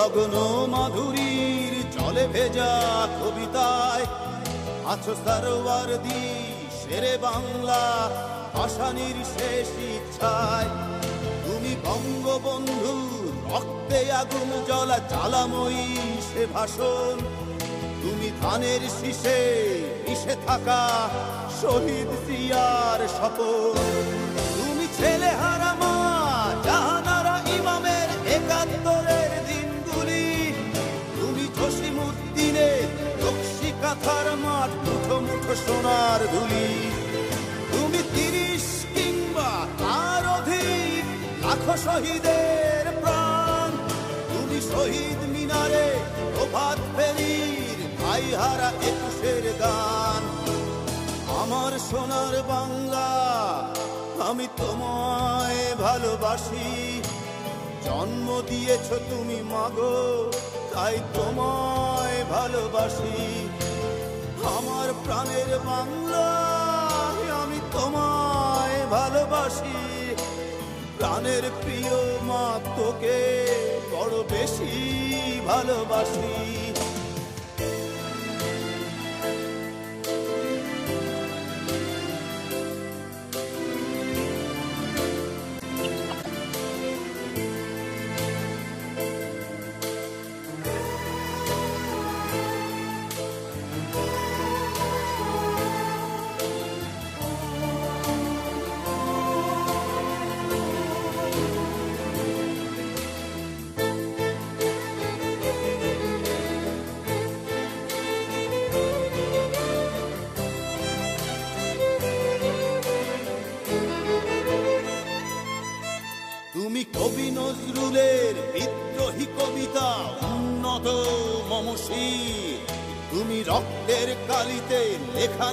গগন মাধুরীর জলে ভেজা কবিতায় আছো সরোয়ারদি শেরে বাংলা ভাষানির শেষ ইচ্ছায়। তুমি বঙ্গবন্ধু রক্তে আগুন জ্বলা জ্বালাময়ী সে ভাষণ। তুমি ধানের শীষে মিশে থাকা শহীদ জিয়ার স্বপন। তুমি ছেলে হারা মা জাহানারা ইমামের একাত্তরের দিনগুলি। তুমি জসিমউদ্দিনের রক্সি কাঁথার মাঠ মুঠো মুঠো সোনার ধুলি। তুমি ৩০ কিংবা তার অধিক লাখো শহীদের প্রাণ। তুমি শহীদ মিনারে প্রভাত ফেরির ভাই হারা ২১-এর গান। আমার সোনার বাংলা আমি তোমায় ভালোবাসি। জন্ম দিয়েছ তুমি মাগো তাই তোমায় ভালোবাসি। আমার প্রাণের বাংলা আমি তোমায় ভালোবাসি। প্রাণের প্রিয় মা তোকে বড় বেশি ভালোবাসি। তুমি কবি নজরুলের বিদ্রোহী কবিতা উন্নত মমশীর। তুমি রক্তের কালিতে লেখা